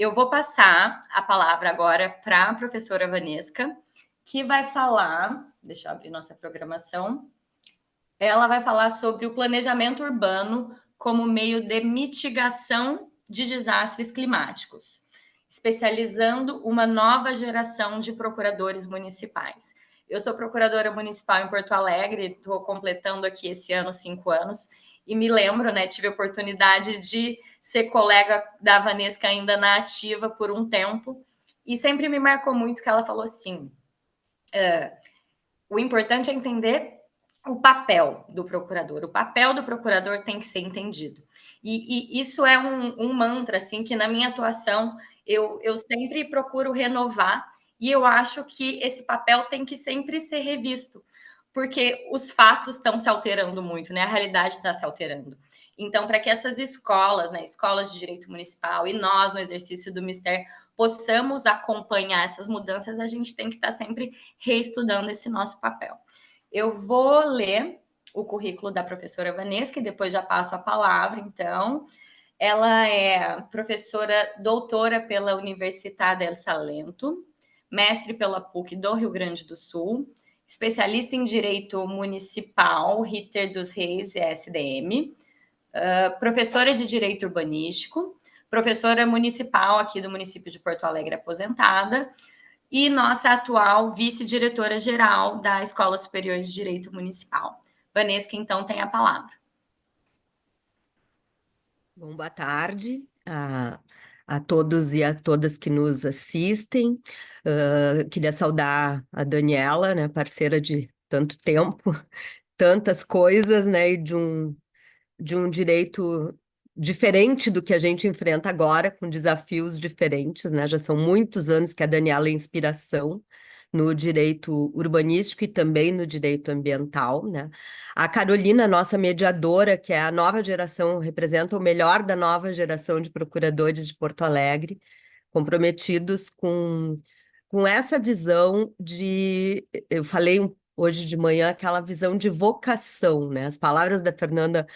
Eu vou passar a palavra agora para a professora Vanesca, que vai falar, deixa eu abrir nossa programação, ela vai falar sobre o planejamento urbano como meio de mitigação de desastres climáticos, especializando uma nova geração de procuradores municipais. Eu sou procuradora municipal em Porto Alegre, estou completando aqui esse ano 5 anos, e me lembro, né, tive a oportunidade de ser colega da Vanesca ainda na ativa por um tempo, e sempre me marcou muito que ela falou assim, o importante é entender o papel do procurador. O papel do procurador tem que ser entendido. E isso é um mantra, assim, que na minha atuação eu sempre procuro renovar, e eu acho que esse papel tem que sempre ser revisto, porque os fatos estão se alterando muito, né? A realidade está se alterando. Então, para que essas escolas, né, escolas de direito municipal e nós, no exercício do Mister, possamos acompanhar essas mudanças, a gente tem que estar sempre reestudando esse nosso papel. Eu vou ler o currículo da professora Vanesca e depois já passo a palavra, então. Ela é professora doutora pela Universidade del Salento, mestre pela PUC do Rio Grande do Sul, especialista em Direito Municipal, Ritter dos Reis, SDM, professora de Direito Urbanístico, professora municipal aqui do município de Porto Alegre, aposentada, e nossa atual vice-diretora-geral da Escola Superior de Direito Municipal. Vanesca, então, tem a palavra. Bom, boa tarde a todos e a todas que nos assistem. Queria saudar a Daniela, né, parceira de tanto tempo, tantas coisas, né, e de um direito diferente do que a gente enfrenta agora, com desafios diferentes, né? Já são muitos anos que a Daniela é inspiração no direito urbanístico e também no direito ambiental, né? A Carolina, nossa mediadora, que é a nova geração, representa o melhor da nova geração de procuradores de Porto Alegre, comprometidos com essa visão de, eu falei hoje de manhã, aquela visão de vocação, né? As palavras da Fernanda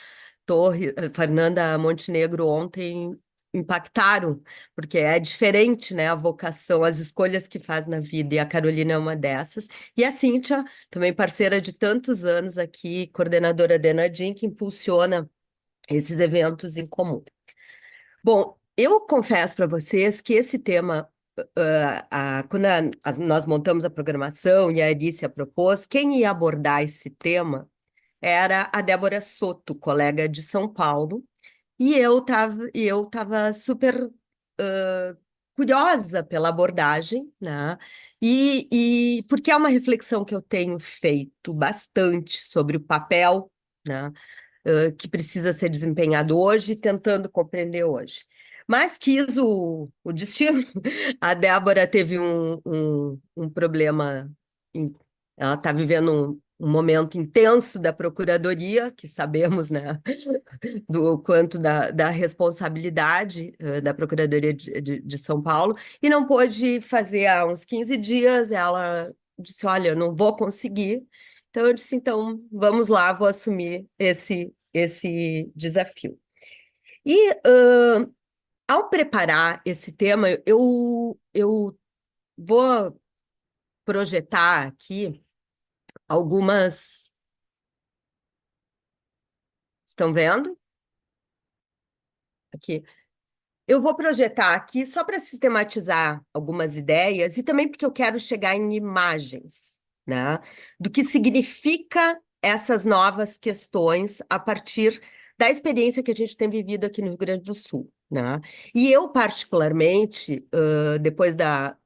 Montenegro ontem impactaram, porque é diferente, né, a vocação, as escolhas que faz na vida, e a Carolina é uma dessas. E a Cíntia, também parceira de tantos anos aqui, coordenadora da Enadim, que impulsiona esses eventos em comum. Bom, eu confesso para vocês que esse tema, quando nós montamos a programação e a Edícia propôs, quem ia abordar esse tema era a Débora Soto, colega de São Paulo, e eu tava super curiosa pela abordagem, né? E porque é uma reflexão que eu tenho feito bastante sobre o papel, né, que precisa ser desempenhado hoje, tentando compreender hoje. Mas quis o destino. A Débora teve um problema, ela está vivendo um momento intenso da Procuradoria, que sabemos, né, do quanto da responsabilidade da Procuradoria de São Paulo, e não pôde fazer há uns 15 dias. Ela disse, olha, eu não vou conseguir. Então eu disse, então, vamos lá, vou assumir esse desafio. E ao preparar esse tema, eu vou projetar aqui algumas... Estão vendo? Aqui. Eu vou projetar aqui só para sistematizar algumas ideias e também porque eu quero chegar em imagens, né, do que significa essas novas questões a partir da experiência que a gente tem vivido aqui no Rio Grande do Sul, né? E eu, particularmente, depois da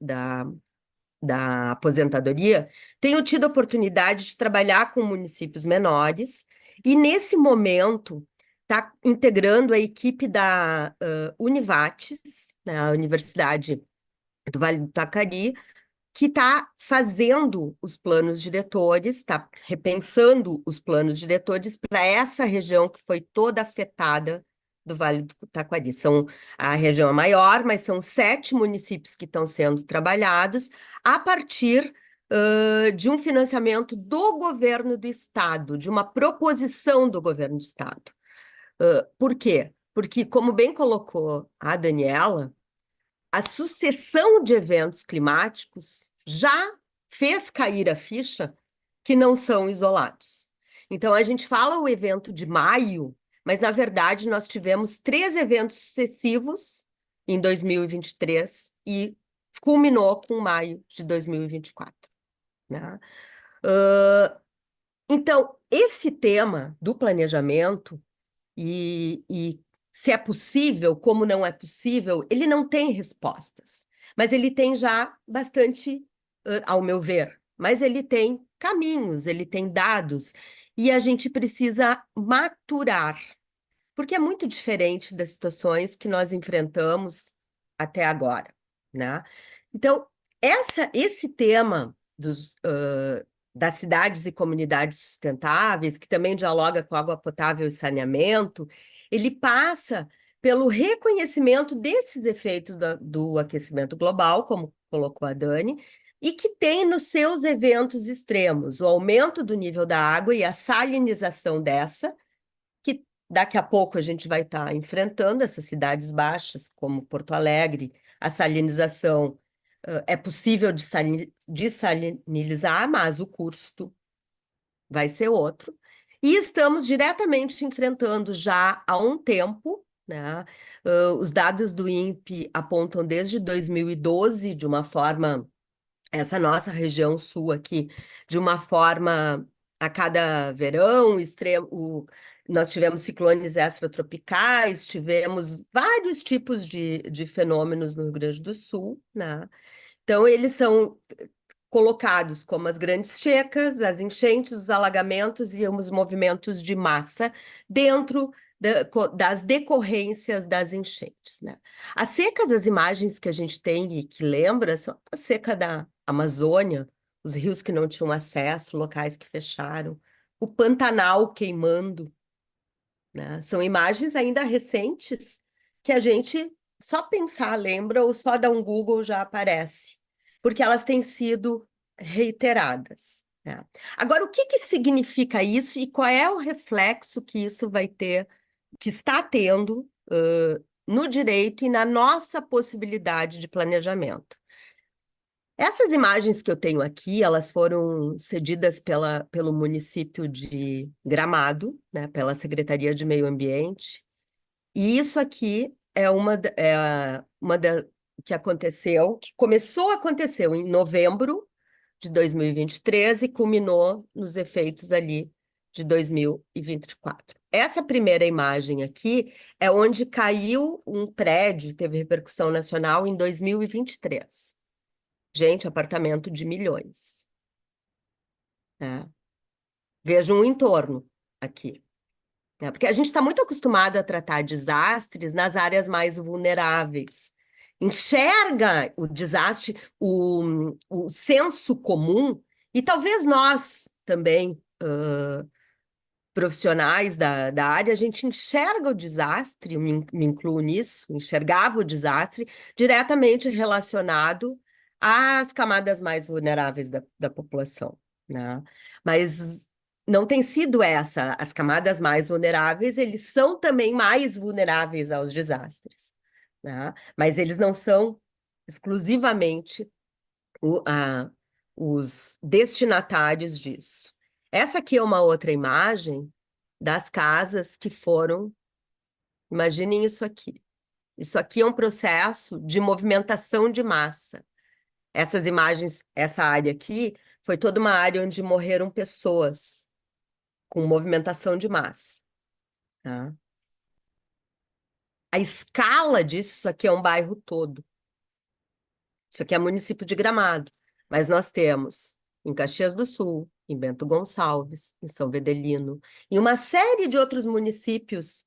aposentadoria, tenho tido a oportunidade de trabalhar com municípios menores e, nesse momento, está integrando a equipe da Univates, né, a Universidade do Vale do Taquari, que está fazendo os planos diretores, está repensando os planos diretores para essa região que foi toda afetada do Vale do Taquari. A região é maior, mas são 7 municípios que estão sendo trabalhados a partir de um financiamento do governo do estado, de uma proposição do governo do estado. Por quê? Porque, como bem colocou a Daniela, a sucessão de eventos climáticos já fez cair a ficha que não são isolados. Então, a gente fala o evento de maio, mas, na verdade, nós tivemos 3 eventos sucessivos em 2023 e culminou com maio de 2024, né? Então, esse tema do planejamento e se é possível, como não é possível, ele não tem respostas, mas ele tem já bastante, ao meu ver, mas ele tem caminhos, ele tem dados, e a gente precisa maturar, porque é muito diferente das situações que nós enfrentamos até agora, né? Então, esse tema das cidades e comunidades sustentáveis, que também dialoga com água potável e saneamento, ele passa pelo reconhecimento desses efeitos do aquecimento global, como colocou a Dani, e que tem nos seus eventos extremos o aumento do nível da água e a salinização dessa, que daqui a pouco a gente vai estar enfrentando essas cidades baixas, como Porto Alegre, a salinização é possível desalinizar, mas o custo vai ser outro. E estamos diretamente enfrentando já há um tempo, né? Os dados do INPE apontam desde 2012, de uma forma, essa nossa região sul aqui, de uma forma a cada verão, nós tivemos ciclones extratropicais, tivemos vários tipos de fenômenos no Rio Grande do Sul, né? Então, eles são colocados como as grandes secas, as enchentes, os alagamentos e os movimentos de massa dentro das decorrências das enchentes, né? As secas, as imagens que a gente tem e que lembra, são a seca da Amazônia, os rios que não tinham acesso, locais que fecharam, o Pantanal queimando, né? São imagens ainda recentes que a gente só pensar lembra ou só dar um Google já aparece, porque elas têm sido reiteradas, né? Agora, o que que significa isso e qual é o reflexo que isso vai ter, que está tendo, no direito e na nossa possibilidade de planejamento? Essas imagens que eu tenho aqui, elas foram cedidas pelo município de Gramado, né, pela Secretaria de Meio Ambiente, e isso aqui é uma da que aconteceu, que começou a acontecer em novembro de 2023 e culminou nos efeitos ali de 2024. Essa primeira imagem aqui é onde caiu um prédio, teve repercussão nacional em 2023. Gente, apartamento de milhões, né? Vejam o entorno aqui, né? Porque a gente está muito acostumado a tratar desastres nas áreas mais vulneráveis. Enxerga o desastre, o senso comum, e talvez nós também, profissionais da área, a gente enxerga o desastre, me incluo nisso, enxergava o desastre diretamente relacionado às camadas mais vulneráveis da população, né? Mas não tem sido essa. As camadas mais vulneráveis, eles são também mais vulneráveis aos desastres, né? Mas eles não são exclusivamente os destinatários disso. Essa aqui é uma outra imagem das casas que foram. Imaginem isso aqui. Isso aqui é um processo de movimentação de massa. Essas imagens, essa área aqui, foi toda uma área onde morreram pessoas com movimentação de massa, tá? A escala disso, isso aqui é um bairro todo. Isso aqui é município de Gramado, mas nós temos em Caxias do Sul, em Bento Gonçalves, em São Vedelino, em uma série de outros municípios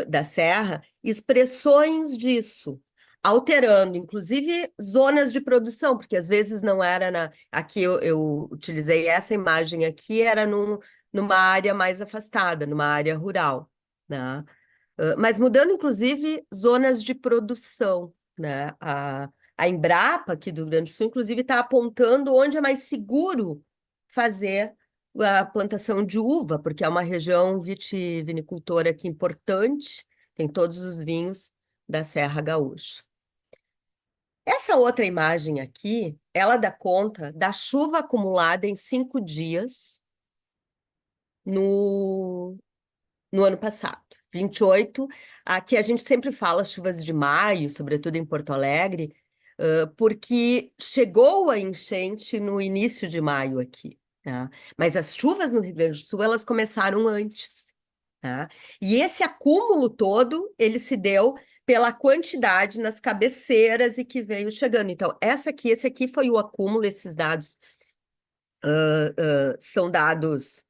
da Serra, expressões disso, alterando, inclusive, zonas de produção, porque às vezes não era aqui eu utilizei essa imagem aqui, era numa área mais afastada, numa área rural, né? Mas mudando, inclusive, zonas de produção, né? A Embrapa, aqui do Rio Grande do Sul, inclusive, está apontando onde é mais seguro fazer a plantação de uva, porque é uma região vitivinicultora aqui importante, tem todos os vinhos da Serra Gaúcha. Essa outra imagem aqui, ela dá conta da chuva acumulada em 5 dias no, no ano passado. 28, aqui a gente sempre fala chuvas de maio, sobretudo em Porto Alegre, porque chegou a enchente no início de maio aqui, tá? Mas as chuvas no Rio Grande do Sul, elas começaram antes, tá? E esse acúmulo todo, ele se deu pela quantidade nas cabeceiras e que veio chegando. Então, esse aqui foi o acúmulo, esses dados são dados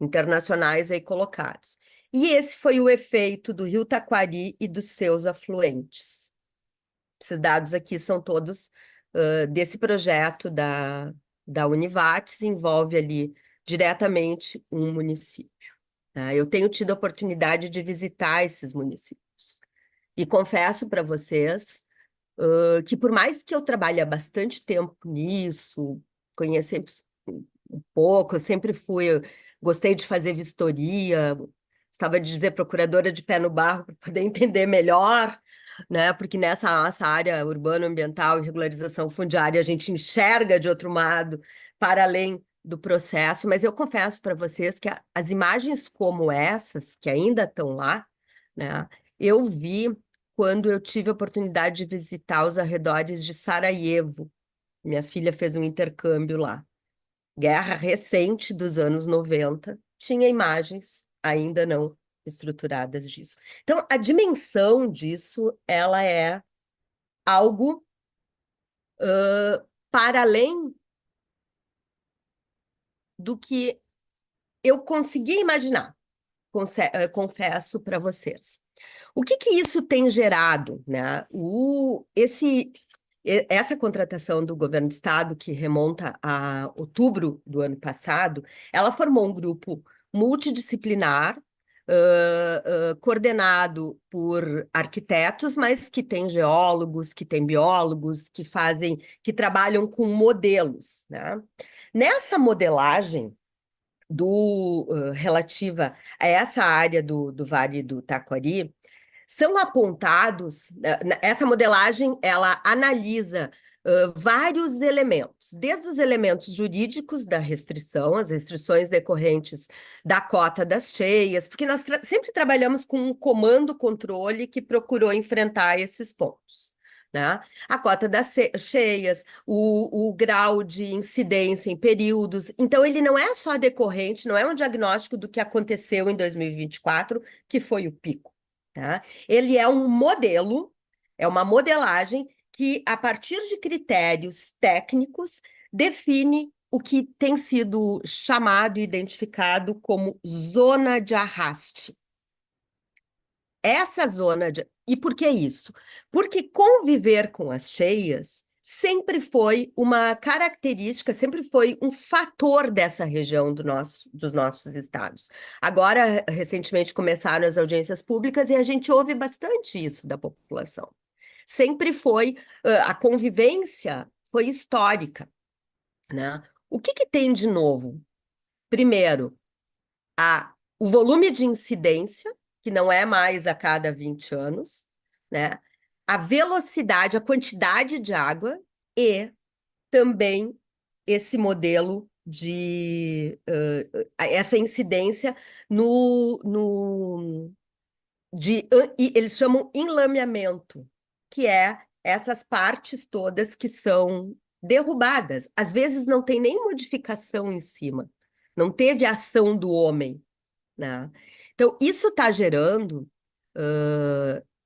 internacionais aí colocados. E esse foi o efeito do Rio Taquari e dos seus afluentes. Esses dados aqui são todos desse projeto da Univates, envolve ali diretamente um município. Tá? Eu tenho tido a oportunidade de visitar esses municípios. E confesso para vocês que por mais que eu trabalhe há bastante tempo nisso, conheço um pouco, eu sempre gostei de fazer vistoria, estava de dizer procuradora de pé no barro para poder entender melhor, né? Porque nessa nossa área urbana, ambiental e regularização fundiária, a gente enxerga de outro lado, para além do processo, mas eu confesso para vocês que as imagens como essas, que ainda estão lá, né? Eu vi quando eu tive a oportunidade de visitar os arredores de Sarajevo. Minha filha fez um intercâmbio lá. Guerra recente dos anos 90, tinha imagens ainda não estruturadas disso. Então, a dimensão disso, ela é algo para além do que eu consegui imaginar, confesso para vocês. O que que isso tem gerado, né? Essa contratação do governo do estado, que remonta a outubro do ano passado, ela formou um grupo multidisciplinar, coordenado por arquitetos, mas que tem geólogos, que tem biólogos, que trabalham com modelos, né? Nessa modelagem relativa a essa área do Vale do Taquari, são apontados, essa modelagem, ela analisa vários elementos, desde os elementos jurídicos da restrição, as restrições decorrentes da cota das cheias, porque nós sempre trabalhamos com um comando-controle que procurou enfrentar esses pontos. Né? A cota das cheias, o grau de incidência em períodos. Então, ele não é só decorrente, não é um diagnóstico do que aconteceu em 2024, que foi o pico. Tá? Ele é um modelo, é uma modelagem que, a partir de critérios técnicos, define o que tem sido chamado e identificado como zona de arraste. Essa zona de... E por que isso? Porque conviver com as cheias sempre foi uma característica, sempre foi um fator dessa região dos nossos estados. Agora, recentemente começaram as audiências públicas e a gente ouve bastante isso da população. Sempre foi, a convivência foi histórica, né? O que que tem de novo? Primeiro, o volume de incidência, que não é mais a cada 20 anos, né? A velocidade, a quantidade de água e também esse modelo essa incidência e eles chamam enlameamento, que é essas partes todas que são derrubadas. Às vezes não tem nem modificação em cima, não teve ação do homem, né? Então, isso está gerando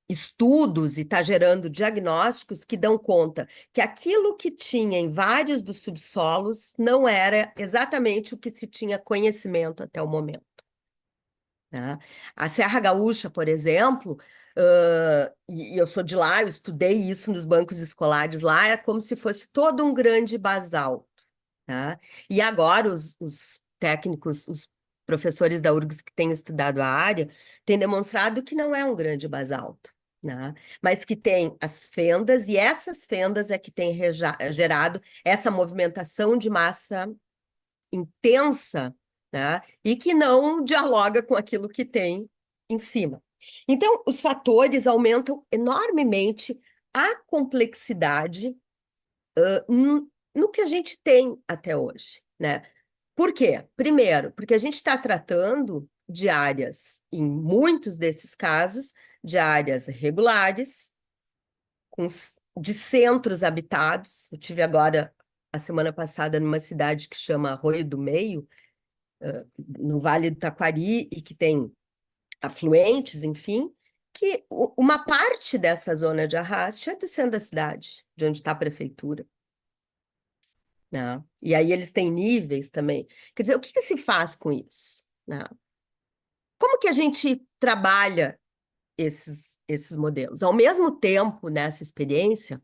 estudos e está gerando diagnósticos que dão conta que aquilo que tinha em vários dos subsolos não era exatamente o que se tinha conhecimento até o momento. Né? A Serra Gaúcha, por exemplo, e eu sou de lá, eu estudei isso nos bancos escolares lá, é como se fosse todo um grande basalto. Tá? E agora os técnicos, os professores da URGS que têm estudado a área, têm demonstrado que não é um grande basalto, né? Mas que tem as fendas, e essas fendas é que têm gerado essa movimentação de massa intensa, né? E que não dialoga com aquilo que tem em cima. Então, os fatores aumentam enormemente a complexidade no que a gente tem até hoje, né? Por quê? Primeiro, porque a gente está tratando de áreas, em muitos desses casos, de áreas regulares, de centros habitados. Eu tive agora, a semana passada, numa cidade que chama Arroio do Meio, no Vale do Taquari, e que tem afluentes, enfim, que uma parte dessa zona de arraste é do centro da cidade, de onde está a prefeitura. Né? E aí eles têm níveis também. Quer dizer, o que se faz com isso? Né? Como que a gente trabalha esses modelos? Ao mesmo tempo, nessa experiência,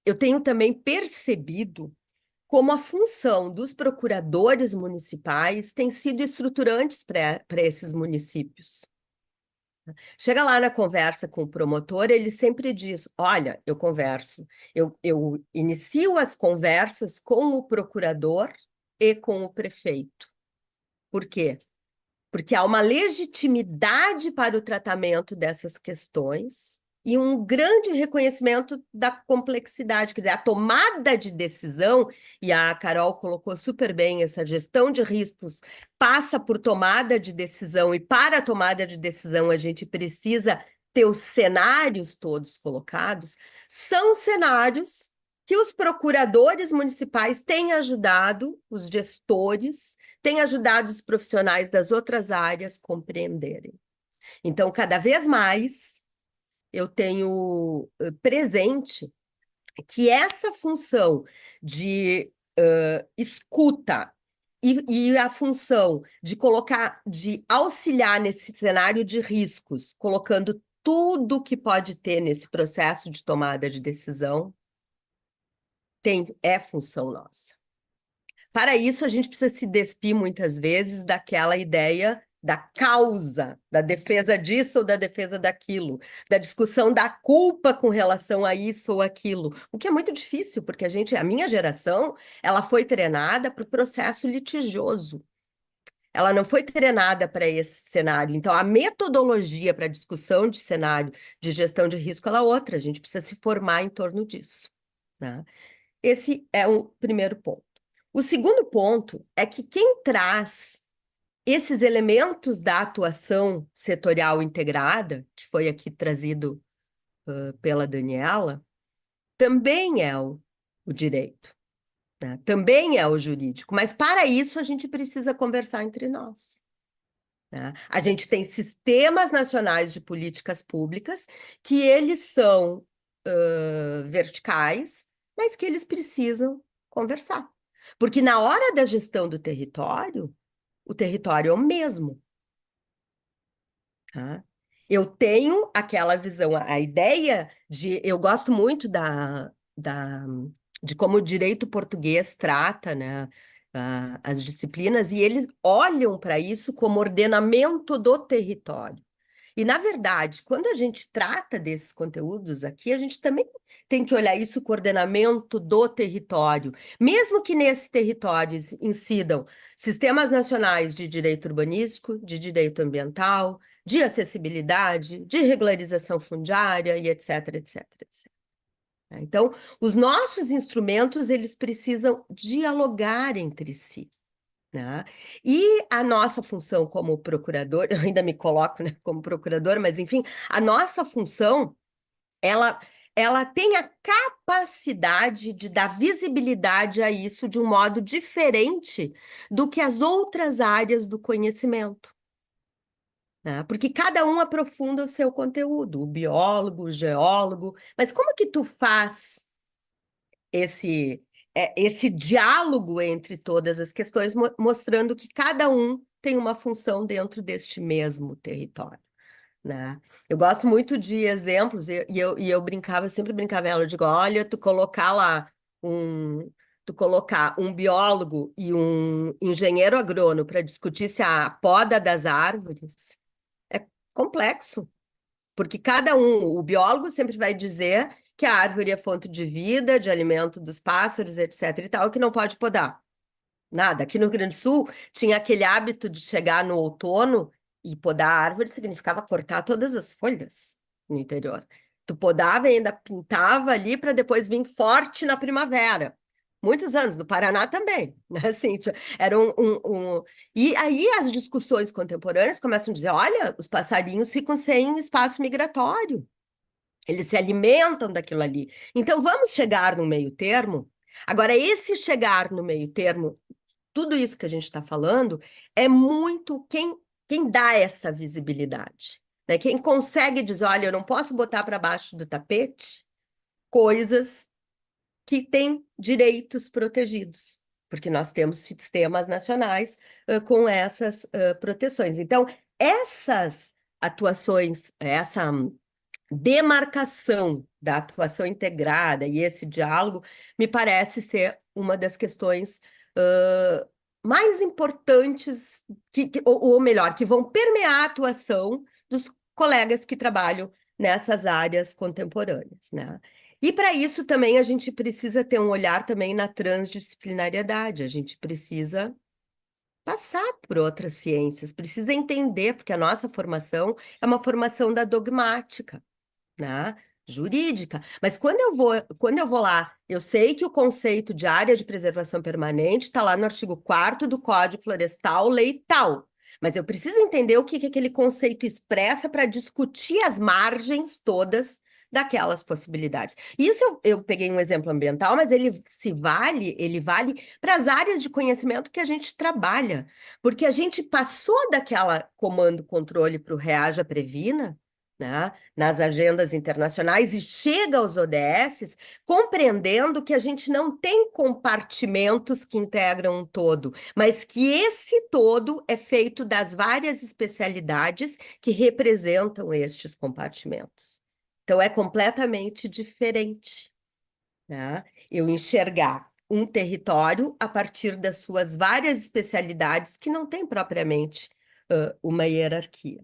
eu tenho também percebido como a função dos procuradores municipais tem sido estruturantes para esses municípios. Chega lá na conversa com o promotor, ele sempre diz: olha, eu converso, eu inicio as conversas com o procurador e com o prefeito. Por quê? Porque há uma legitimidade para o tratamento dessas questões e um grande reconhecimento da complexidade, quer dizer, a tomada de decisão, e a Carol colocou super bem, essa gestão de riscos passa por tomada de decisão, e para a tomada de decisão a gente precisa ter os cenários todos colocados, são cenários que os procuradores municipais têm ajudado os gestores, têm ajudado os profissionais das outras áreas a compreenderem. Então, cada vez mais, eu tenho presente que essa função de escuta e a função de colocar, de auxiliar nesse cenário de riscos, colocando tudo que pode ter nesse processo de tomada de decisão, é função nossa. Para isso, a gente precisa se despir muitas vezes daquela ideia da causa, da defesa disso ou da defesa daquilo, da discussão da culpa com relação a isso ou aquilo, o que é muito difícil, porque a minha geração, ela foi treinada para o processo litigioso. Ela não foi treinada para esse cenário. Então, a metodologia para discussão de cenário de gestão de risco, ela é outra. A gente precisa se formar em torno disso, né? Esse é o primeiro ponto. O segundo ponto é que quem traz esses elementos da atuação setorial integrada, que foi aqui trazido pela Daniela, também é o direito, né? Também é o jurídico, mas para isso a gente precisa conversar entre nós. Né? A gente tem sistemas nacionais de políticas públicas que eles são verticais, mas que eles precisam conversar. Porque na hora da gestão do território, o território é o mesmo. Tá? Eu tenho aquela visão, a ideia de... Eu gosto muito de como o direito português trata, né, as disciplinas, e eles olham para isso como ordenamento do território. E, na verdade, quando a gente trata desses conteúdos aqui, a gente também tem que olhar isso com o ordenamento do território, mesmo que nesse território incidam sistemas nacionais de direito urbanístico, de direito ambiental, de acessibilidade, de regularização fundiária e etc, etc, etc. Então, os nossos instrumentos, eles precisam dialogar entre si. Né? E a nossa função como procurador, eu ainda me coloco, né, como procurador, mas enfim, a nossa função, ela tem a capacidade de dar visibilidade a isso de um modo diferente do que as outras áreas do conhecimento. Né? Porque cada um aprofunda o seu conteúdo, o biólogo, o geólogo, mas como que tu faz esse diálogo entre todas as questões, mostrando que cada um tem uma função dentro deste mesmo território, né? Eu gosto muito de exemplos, e eu brincava, sempre brincava ela, eu digo, olha, tu colocar um biólogo e um engenheiro agrônomo para discutir se a poda das árvores é complexo, porque cada um, o biólogo sempre vai dizer que a árvore é fonte de vida, de alimento dos pássaros, etc. e tal, que não pode podar. Nada. Aqui no Rio Grande do Sul tinha aquele hábito de chegar no outono e podar a árvore significava cortar todas as folhas no interior. Tu podava e ainda pintava ali para depois vir forte na primavera. Muitos anos, no Paraná também, né, Cíntia? Era E aí as discussões contemporâneas começam a dizer, olha, os passarinhos ficam sem espaço migratório. Eles se alimentam daquilo ali. Então, vamos chegar no meio termo. Agora, esse chegar no meio termo, tudo isso que a gente está falando, é muito quem dá essa visibilidade. Né? Quem consegue dizer, olha, eu não posso botar para baixo do tapete coisas que têm direitos protegidos, porque nós temos sistemas nacionais com essas proteções. Então, essas atuações, essa demarcação da atuação integrada e esse diálogo me parece ser uma das questões mais importantes, ou melhor, que vão permear a atuação dos colegas que trabalham nessas áreas contemporâneas, né? E para isso também a gente precisa ter um olhar também na transdisciplinariedade, a gente precisa passar por outras ciências, precisa entender, porque a nossa formação é uma formação da dogmática, né? Jurídica. Mas quando eu vou lá, eu sei que o conceito de área de preservação permanente está lá no artigo 4º do Código Florestal, lei tal. Mas eu preciso entender o que aquele conceito expressa para discutir as margens todas daquelas possibilidades. Isso eu peguei um exemplo ambiental, mas ele vale para as áreas de conhecimento que a gente trabalha, porque a gente passou daquela comando-controle para o Reaja Previna, né, nas agendas internacionais e chega aos ODSs compreendendo que a gente não tem compartimentos que integram um todo, mas que esse todo é feito das várias especialidades que representam estes compartimentos. Então, é completamente diferente, né? Eu enxergar um território a partir das suas várias especialidades que não tem propriamente uma hierarquia.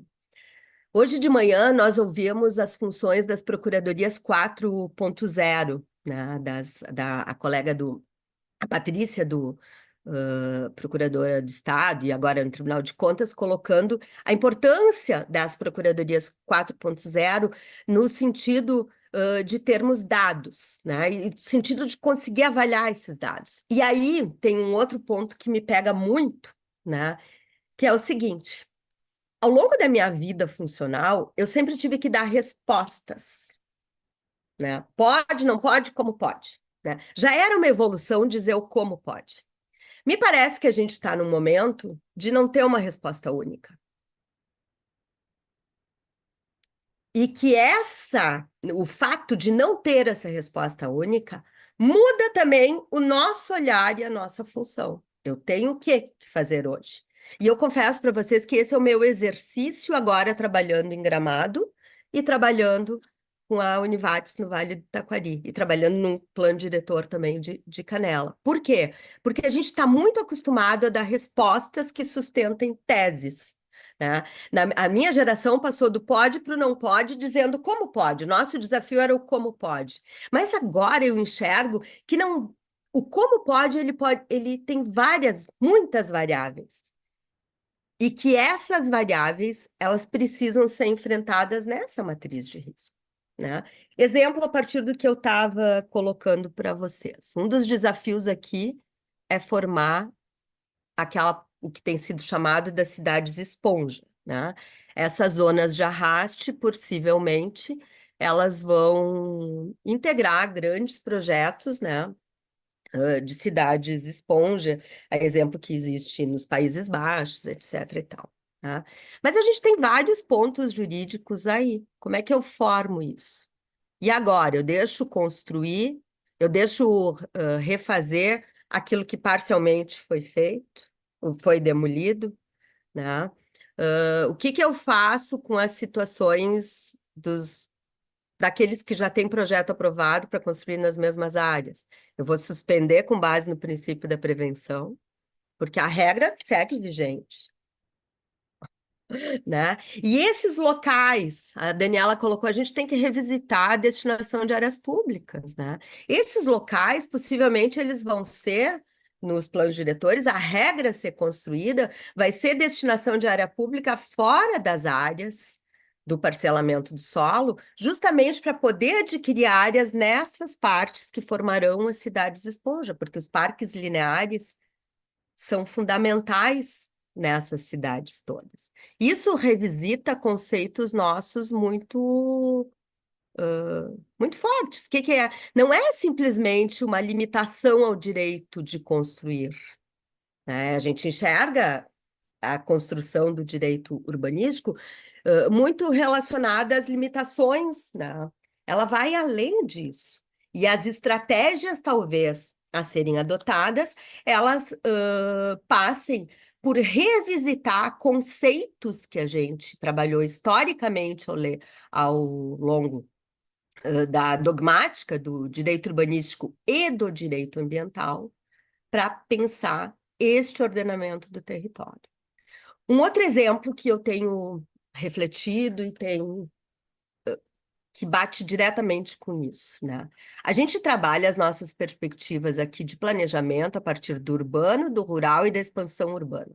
Hoje de manhã nós ouvimos as funções das procuradorias 4.0, né, a colega a Patrícia procuradora de Estado e agora no Tribunal de Contas, colocando a importância das procuradorias 4.0 no sentido de termos dados, né, e no sentido de conseguir avaliar esses dados. E aí tem um outro ponto que me pega muito, né, que é o seguinte: ao longo da minha vida funcional, eu sempre tive que dar respostas, né? Pode, não pode, como pode, né? Já era uma evolução dizer o como pode. Me parece que a gente está num momento de não ter uma resposta única. E que o fato de não ter essa resposta única, muda também o nosso olhar e a nossa função. Eu tenho o que fazer hoje? E eu confesso para vocês que esse é o meu exercício agora trabalhando em Gramado e trabalhando com a Univates no Vale do Taquari e trabalhando num plano diretor também de Canela. Por quê? Porque a gente está muito acostumado a dar respostas que sustentem teses, né? A minha geração passou do pode para o não pode, dizendo como pode. Nosso desafio era o como pode. Mas agora eu enxergo que não, o como pode, ele tem muitas variáveis. E que essas variáveis, elas precisam ser enfrentadas nessa matriz de risco, né? Exemplo a partir do que eu estava colocando para vocês. Um dos desafios aqui é formar o que tem sido chamado das cidades esponja, né? Essas zonas de arraste, possivelmente, elas vão integrar grandes projetos, né? De cidades esponja, é exemplo que existe nos Países Baixos, etc. e tal. Tá? Mas a gente tem vários pontos jurídicos aí. Como é que eu formo isso? E agora, eu deixo construir, eu deixo refazer aquilo que parcialmente foi feito, ou foi demolido, né? O que que eu faço com as situações daqueles que já têm projeto aprovado para construir nas mesmas áreas? Eu vou suspender com base no princípio da prevenção, porque a regra segue vigente, né? E esses locais, a Daniela colocou, a gente tem que revisitar a destinação de áreas públicas, né? Esses locais, possivelmente, eles vão ser, nos planos diretores, a regra a ser construída vai ser destinação de área pública fora das áreas, do parcelamento do solo, justamente para poder adquirir áreas nessas partes que formarão as cidades esponja, porque os parques lineares são fundamentais nessas cidades todas. Isso revisita conceitos nossos muito fortes. O que é? Não é simplesmente uma limitação ao direito de construir, né? A gente enxerga a construção do direito urbanístico muito relacionada às limitações, né? Ela vai além disso. E as estratégias, talvez, a serem adotadas, elas passem por revisitar conceitos que a gente trabalhou historicamente ao longo da dogmática do direito urbanístico e do direito ambiental, para pensar este ordenamento do território. Um outro exemplo que eu tenho refletido e tenho que bate diretamente com isso, né? A gente trabalha as nossas perspectivas aqui de planejamento a partir do urbano, do rural e da expansão urbana.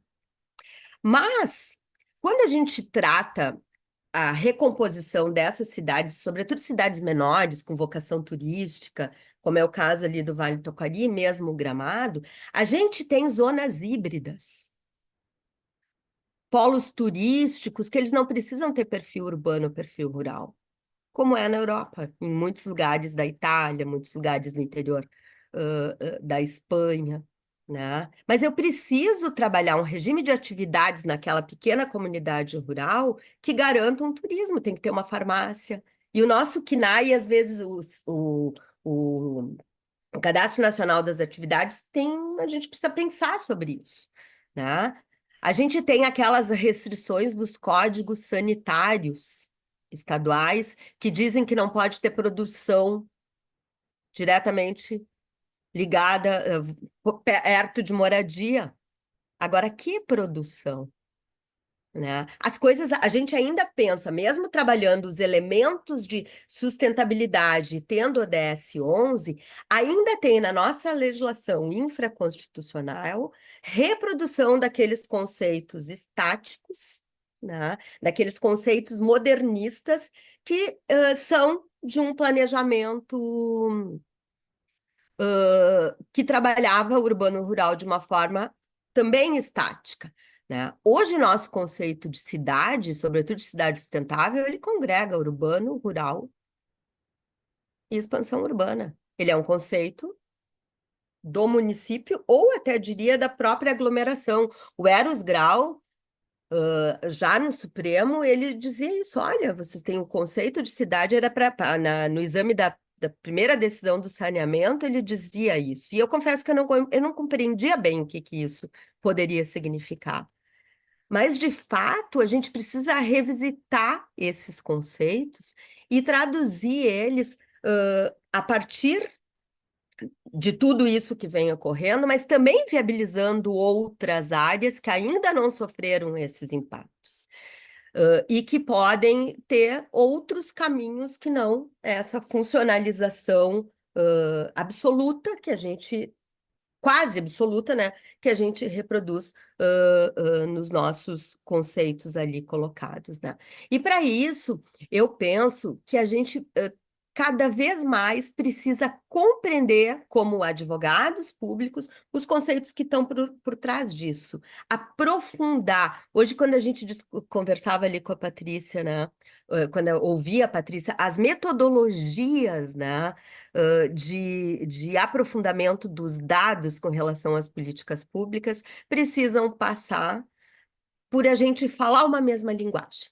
Mas, quando a gente trata a recomposição dessas cidades, sobretudo cidades menores, com vocação turística, como é o caso ali do Vale do Taquari, mesmo o Gramado, a gente tem zonas híbridas, polos turísticos que eles não precisam ter perfil urbano ou perfil rural, como é na Europa, em muitos lugares da Itália, muitos lugares do interior da Espanha, né? Mas eu preciso trabalhar um regime de atividades naquela pequena comunidade rural que garanta um turismo, tem que ter uma farmácia. E o nosso CNAE, às vezes, o Cadastro Nacional das Atividades a gente precisa pensar sobre isso, né? A gente tem aquelas restrições dos códigos sanitários estaduais que dizem que não pode ter produção diretamente ligada, perto de moradia. Agora, que produção? Né? As coisas, a gente ainda pensa, mesmo trabalhando os elementos de sustentabilidade, tendo o ODS 11, ainda tem na nossa legislação infraconstitucional reprodução daqueles conceitos estáticos, né? Daqueles conceitos modernistas que são de um planejamento que trabalhava o urbano-rural de uma forma também estática, né? Hoje, nosso conceito de cidade, sobretudo de cidade sustentável, ele congrega urbano, rural e expansão urbana. Ele é um conceito do município ou até diria da própria aglomeração. O Eros Grau, já no Supremo, ele dizia isso: olha, vocês têm o conceito de cidade, era no exame da primeira decisão do saneamento, ele dizia isso. E eu confesso que eu não compreendia bem o que isso poderia significar. Mas, de fato, a gente precisa revisitar esses conceitos e traduzir eles a partir de tudo isso que vem ocorrendo, mas também viabilizando outras áreas que ainda não sofreram esses impactos. E que podem ter outros caminhos que não essa funcionalização absoluta que a gente, quase absoluta, né, que a gente reproduz nos nossos conceitos ali colocados, né? E para isso, eu penso que a gente cada vez mais precisa compreender, como advogados públicos, os conceitos que estão por trás disso, aprofundar. Hoje, quando a gente conversava ali com a Patrícia, né, quando eu ouvi a Patrícia, as metodologias, né, de aprofundamento dos dados com relação às políticas públicas precisam passar por a gente falar uma mesma linguagem,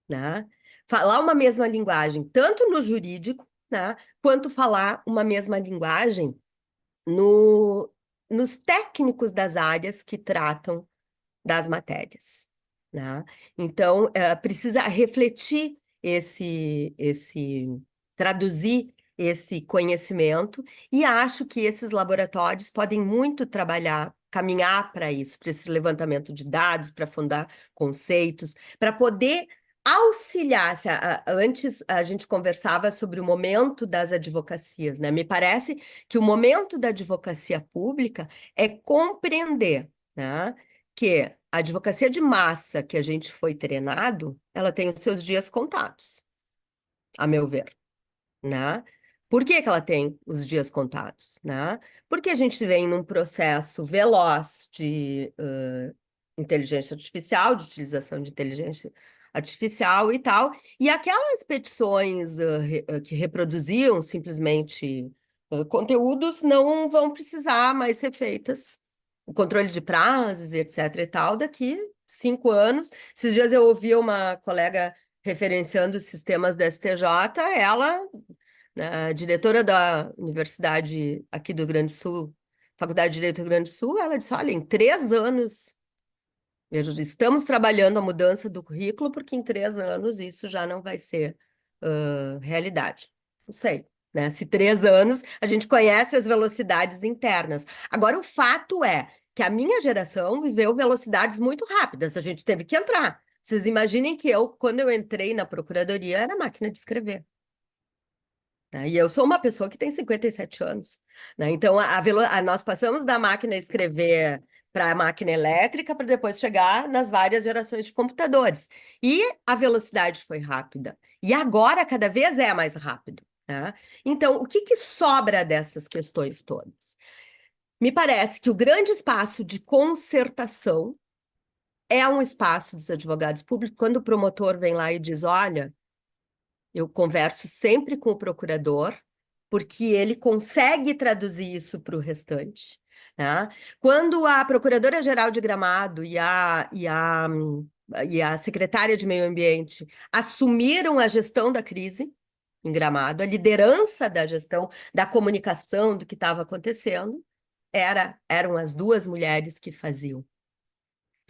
né? Falar uma mesma linguagem, tanto no jurídico, né, quanto falar uma mesma linguagem nos técnicos das áreas que tratam das matérias, né? Então, precisa refletir traduzir esse conhecimento, e acho que esses laboratórios podem muito caminhar para isso, para esse levantamento de dados, para fundar conceitos, para poder auxiliar. Antes a gente conversava sobre o momento das advocacias, né? Me parece que o momento da advocacia pública é compreender, né, que a advocacia de massa que a gente foi treinado, ela tem os seus dias contados, a meu ver, né? Por que que ela tem os dias contados, né? Porque a gente vem num processo veloz de inteligência artificial, de utilização de inteligência artificial e tal, e aquelas petições que reproduziam simplesmente conteúdos não vão precisar mais ser feitas. O controle de prazos e etc e tal, daqui 5 anos. Esses dias eu ouvi uma colega referenciando os sistemas do STJ, ela, né, diretora da universidade aqui do Rio Grande do Sul, Faculdade de Direito do Rio Grande do Sul, ela disse, olha, em 3 anos, estamos trabalhando a mudança do currículo, porque em 3 anos isso já não vai ser realidade. Não sei, né? Se 3 anos a gente conhece as velocidades internas. Agora, o fato é que a minha geração viveu velocidades muito rápidas, a gente teve que entrar. Vocês imaginem que eu, quando eu entrei na procuradoria, era máquina de escrever, né? E eu sou uma pessoa que tem 57 anos, né? Então, nós passamos da máquina a escrever para a máquina elétrica para depois chegar nas várias gerações de computadores. E a velocidade foi rápida. E agora, cada vez é mais rápido, né? Então, o que que sobra dessas questões todas? Me parece que o grande espaço de concertação é um espaço dos advogados públicos, quando o promotor vem lá e diz, olha, eu converso sempre com o procurador, porque ele consegue traduzir isso para o restante, né? Quando a Procuradora-Geral de Gramado e a secretária de Meio Ambiente assumiram a gestão da crise em Gramado, a liderança da gestão, da comunicação do que estava acontecendo, eram as duas mulheres que faziam,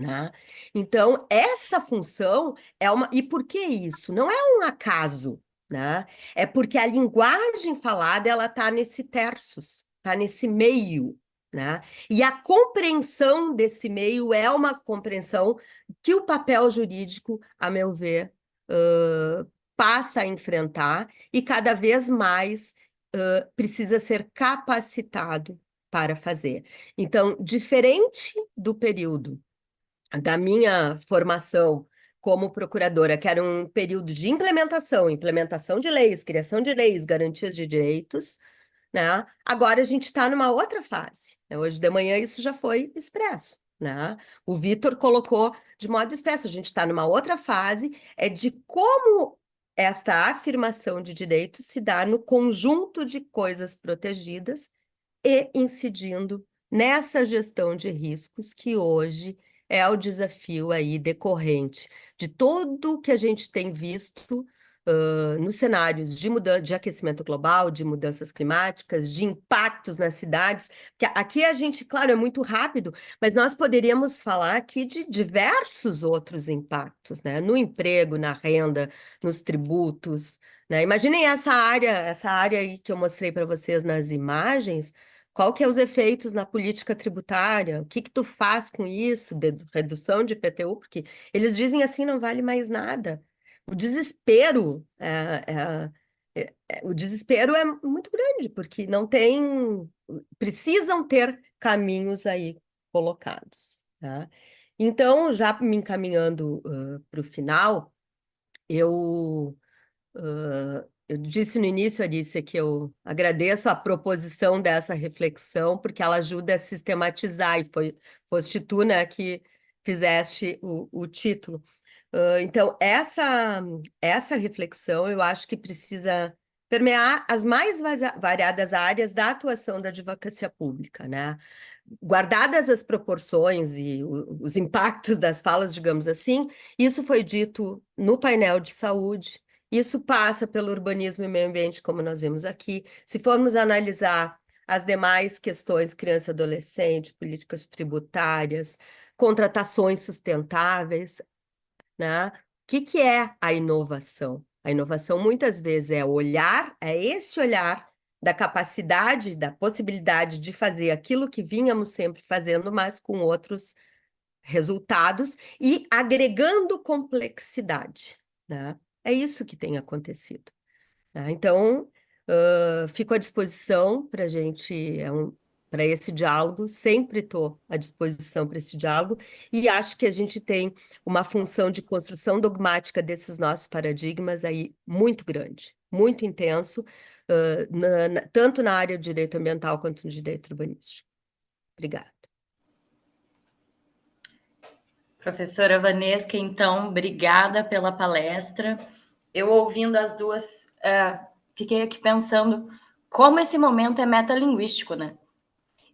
né? Então, essa função é uma. E por que isso? Não é um acaso, né? É porque a linguagem falada ela está nesse terços, está nesse meio, né? E a compreensão desse meio é uma compreensão que o papel jurídico, a meu ver, passa a enfrentar e cada vez mais precisa ser capacitado para fazer. Então, diferente do período da minha formação como procuradora, que era um período de implementação de leis, criação de leis, garantias de direitos, né? Agora a gente está numa outra fase, né? Hoje de manhã isso já foi expresso, né? O Vitor colocou de modo expresso, a gente está numa outra fase, é de como esta afirmação de direitos se dá no conjunto de coisas protegidas e incidindo nessa gestão de riscos que hoje é o desafio aí decorrente de tudo o que a gente tem visto nos cenários de aquecimento global, de mudanças climáticas, de impactos nas cidades. Porque aqui a gente, claro, é muito rápido, mas nós poderíamos falar aqui de diversos outros impactos, né? No emprego, na renda, nos tributos, né? Imaginem essa área aí que eu mostrei para vocês nas imagens. Qual que é os efeitos na política tributária? O que que tu faz com isso? Redução de IPTU? Porque eles dizem assim, não vale mais nada. O desespero o desespero é muito grande, porque não tem, precisam ter caminhos aí colocados, tá? Então, já me encaminhando para o final, eu eu disse no início, Alicia, que eu agradeço a proposição dessa reflexão, porque ela ajuda a sistematizar, e foste tu, né, que fizeste o título. Então, essa reflexão eu acho que precisa permear as mais variadas áreas da atuação da advocacia pública, né? Guardadas as proporções e os impactos das falas, digamos assim, isso foi dito no painel de saúde, isso passa pelo urbanismo e meio ambiente, como nós vimos aqui. Se formos analisar as demais questões, criança e adolescente, políticas tributárias, contratações sustentáveis, né? O que que é a inovação? A inovação muitas vezes é esse olhar da capacidade, da possibilidade de fazer aquilo que vínhamos sempre fazendo, mas com outros resultados e agregando complexidade, né? É isso que tem acontecido, né? Então, fico à disposição para a gente. para esse diálogo, sempre estou à disposição para esse diálogo, e acho que a gente tem uma função de construção dogmática desses nossos paradigmas aí muito grande, muito intenso, tanto na área de direito ambiental quanto no direito urbanístico. Obrigada. Professora Vanesca, então, obrigada pela palestra. Eu ouvindo as duas, fiquei aqui pensando como esse momento é metalinguístico, né?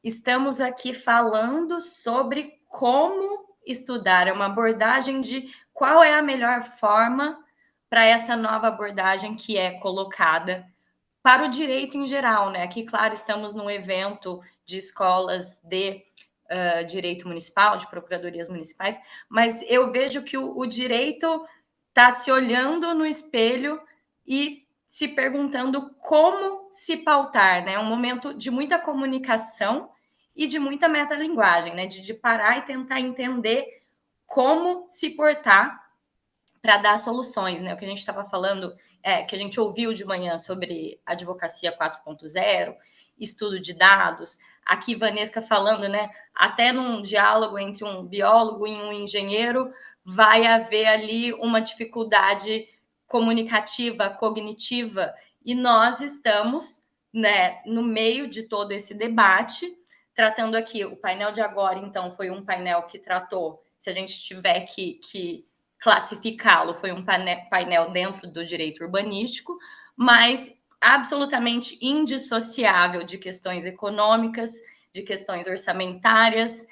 Estamos aqui falando sobre como estudar, é uma abordagem de qual é a melhor forma para essa nova abordagem que é colocada para o direito em geral, né? Aqui, claro, estamos num evento de escolas de direito municipal, de procuradorias municipais, mas eu vejo que o direito está se olhando no espelho e se perguntando como se pautar, né? Um momento de muita comunicação e de muita metalinguagem, né? De parar e tentar entender como se portar para dar soluções, né? O que a gente estava falando, que a gente ouviu de manhã sobre advocacia 4.0, estudo de dados. Aqui, Vanesca falando, né? Até num diálogo entre um biólogo e um engenheiro, vai haver ali uma dificuldade comunicativa, cognitiva, e nós estamos, né, no meio de todo esse debate, tratando aqui, o painel de agora, então, foi um painel que tratou, se a gente tiver que classificá-lo, foi um painel dentro do direito urbanístico, mas absolutamente indissociável de questões econômicas, de questões orçamentárias,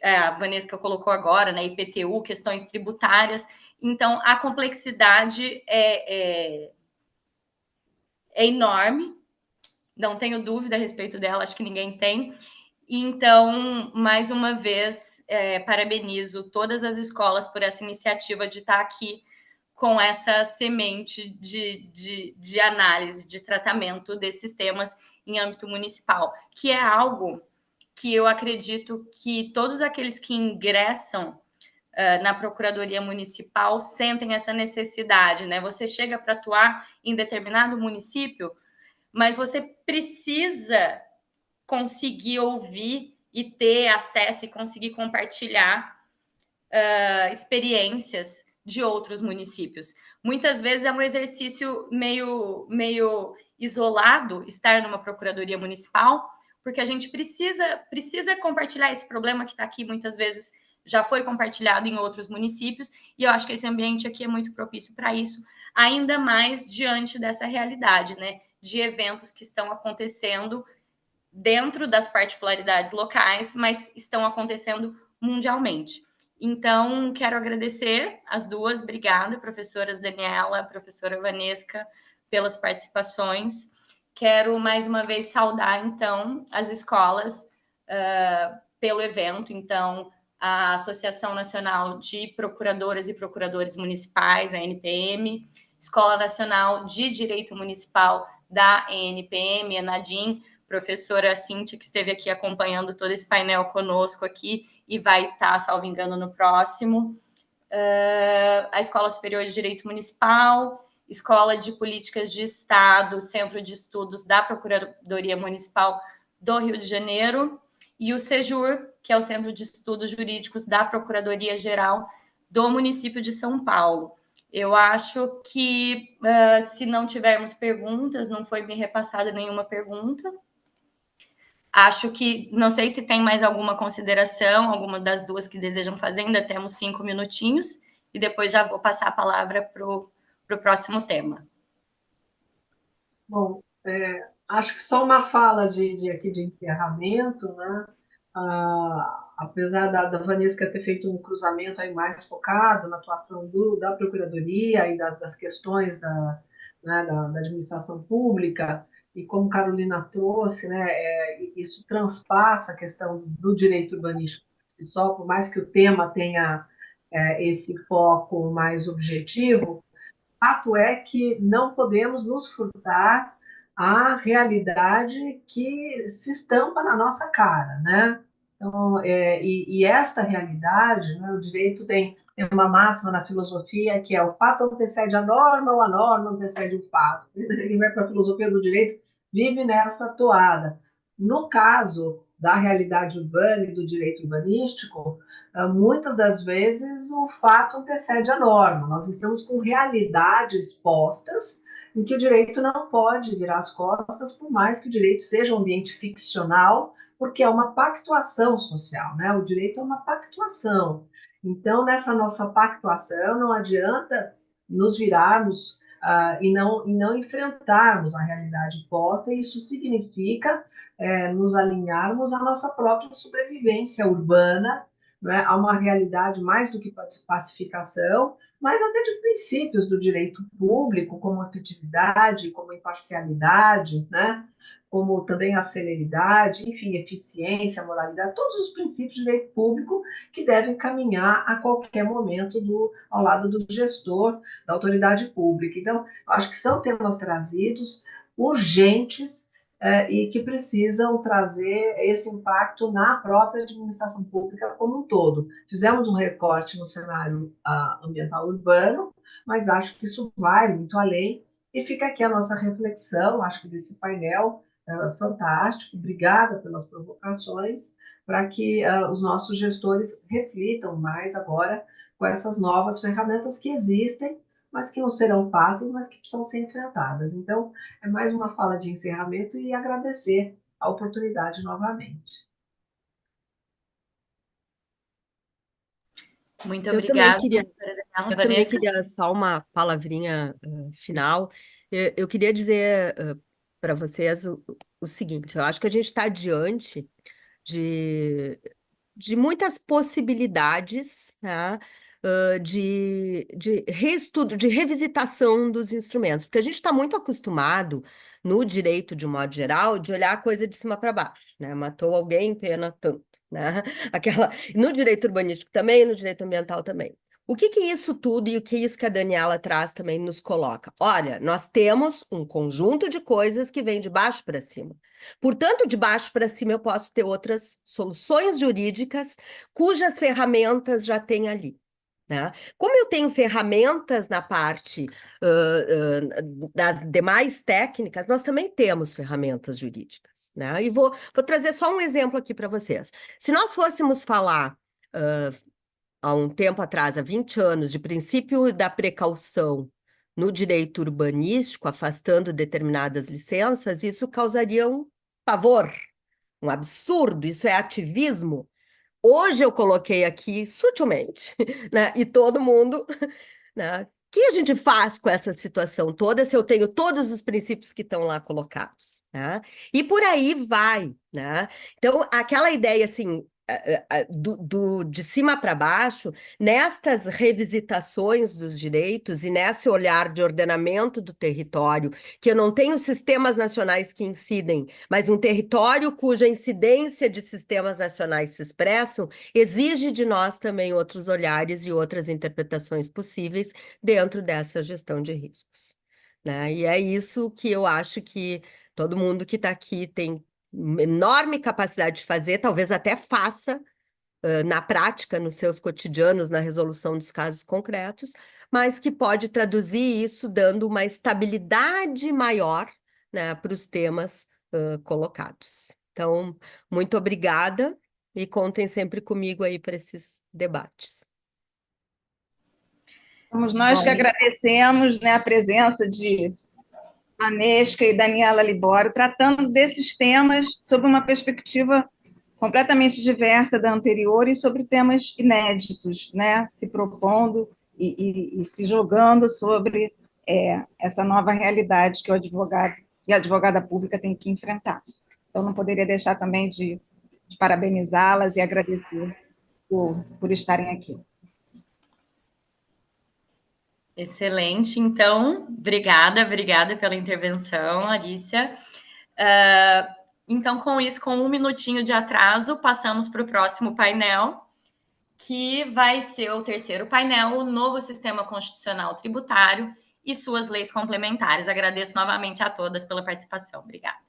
a Vanessa colocou agora, né, IPTU, questões tributárias. Então, a complexidade é enorme, não tenho dúvida a respeito dela, acho que ninguém tem. Então, mais uma vez, parabenizo todas as escolas por essa iniciativa de estar aqui com essa semente de análise, de tratamento desses temas em âmbito municipal, que é algo que eu acredito que todos aqueles que ingressam na Procuradoria Municipal sentem essa necessidade, né? Você chega para atuar em determinado município, mas você precisa conseguir ouvir e ter acesso e conseguir compartilhar experiências de outros municípios. Muitas vezes é um exercício meio isolado estar numa procuradoria municipal, porque a gente precisa compartilhar esse problema que está aqui, muitas vezes já foi compartilhado em outros municípios, e eu acho que esse ambiente aqui é muito propício para isso, ainda mais diante dessa realidade, né, de eventos que estão acontecendo dentro das particularidades locais, mas estão acontecendo mundialmente. Então, quero agradecer as duas, obrigada, professoras Daniela, professora Vanesca, pelas participações. Quero mais uma vez saudar, então, as escolas pelo evento. Então, a Associação Nacional de Procuradoras e Procuradores Municipais, a NPM, Escola Nacional de Direito Municipal da ENPM, a NADIM, professora Cíntia, que esteve aqui acompanhando todo esse painel conosco aqui e vai estar, salvo engano, no próximo. A Escola Superior de Direito Municipal, Escola de Políticas de Estado, Centro de Estudos da Procuradoria Municipal do Rio de Janeiro, e o SEJUR, que é o Centro de Estudos Jurídicos da Procuradoria Geral do município de São Paulo. Eu acho que, se não tivermos perguntas, não foi me repassada nenhuma pergunta. Acho que, não sei se tem mais alguma consideração, alguma das duas que desejam fazer, ainda temos 5 minutinhos, e depois já vou passar a palavra para o próximo tema. Bom, acho que só uma fala aqui de encerramento, né? Apesar da Vanesca ter feito um cruzamento aí mais focado na atuação da Procuradoria e das questões né, da administração pública, e como Carolina trouxe, né, isso transpassa a questão do direito urbanístico só, por mais que o tema tenha esse foco mais objetivo, fato é que não podemos nos furtar à realidade que se estampa na nossa cara, né? Então, e esta realidade, né, o direito tem uma máxima na filosofia que é o fato antecede a norma ou a norma antecede o fato. Quem vai para a filosofia do direito vive nessa toada. No caso da realidade urbana e do direito urbanístico, muitas das vezes o fato antecede a norma. Nós estamos com realidades postas em que o direito não pode virar as costas, por mais que o direito seja um ambiente ficcional, porque é uma pactuação social, né? O direito é uma pactuação. Então, nessa nossa pactuação, não adianta nos virarmos e não enfrentarmos a realidade posta, e isso significa nos alinharmos à nossa própria sobrevivência urbana, né, a uma realidade mais do que pacificação, mas até de princípios do direito público, como efetividade, como imparcialidade, né, como também a celeridade, enfim, eficiência, moralidade, todos os princípios de direito público que devem caminhar a qualquer momento ao lado do gestor, da autoridade pública. Então, acho que são temas trazidos urgentes e que precisam trazer esse impacto na própria administração pública como um todo. Fizemos um recorte no cenário ambiental urbano, mas acho que isso vai muito além, e fica aqui a nossa reflexão, acho que desse painel fantástico. Obrigada pelas provocações, para que os nossos gestores reflitam mais agora com essas novas ferramentas que existem, mas que não serão fáceis, mas que precisam ser enfrentadas. Então, é mais uma fala de encerramento e agradecer a oportunidade novamente. Muito Eu também obrigada, queria, Daniela. eu também Vanessa? queria só uma palavrinha final. Eu queria dizer para vocês o seguinte: eu acho que a gente está diante de, de muitas possibilidades, né, de reestudo, de revisitação dos instrumentos, porque a gente está muito acostumado, no direito, de um modo geral, de olhar a coisa de cima para baixo, né? Matou alguém, pena tanto, né? No direito urbanístico também, no direito ambiental também. O que isso tudo e o que isso que a Daniela traz também nos coloca? Olha, nós temos um conjunto de coisas que vem de baixo para cima. Portanto, de baixo para cima eu posso ter outras soluções jurídicas cujas ferramentas já tem ali, né? Como eu tenho ferramentas na parte das demais técnicas, nós também temos ferramentas jurídicas, né? E vou trazer só um exemplo aqui para vocês. Se nós fôssemos falar há um tempo atrás, há 20 anos, de princípio da precaução no direito urbanístico, afastando determinadas licenças, isso causaria um pavor, um absurdo, isso é ativismo. Hoje eu coloquei aqui sutilmente, né? E todo mundo, né? O que a gente faz com essa situação toda se eu tenho todos os princípios que estão lá colocados, né? E por aí vai, né? Então, aquela ideia assim, de cima para baixo, nestas revisitações dos direitos e nesse olhar de ordenamento do território, que eu não tenho sistemas nacionais que incidem, mas um território cuja incidência de sistemas nacionais se expressam, exige de nós também outros olhares e outras interpretações possíveis dentro dessa gestão de riscos, né? E é isso que eu acho que todo mundo que está aqui tem enorme capacidade de fazer, talvez até faça na prática, nos seus cotidianos, na resolução dos casos concretos, mas que pode traduzir isso dando uma estabilidade maior, né, para os temas colocados. Então, muito obrigada e contem sempre comigo aí para esses debates. Somos nós que agradecemos, né, a presença de Anesca e Daniela Libório, tratando desses temas sob uma perspectiva completamente diversa da anterior e sobre temas inéditos, né, se propondo e se jogando sobre essa nova realidade que o advogado e a advogada pública tem que enfrentar. Então, não poderia deixar também de parabenizá-las e agradecer por estarem aqui. Excelente, então, obrigada pela intervenção, Alicia. Então, com isso, com um minutinho de atraso, passamos para o próximo painel, que vai ser o terceiro painel, o novo sistema constitucional tributário e suas leis complementares. Agradeço novamente a todas pela participação. Obrigada.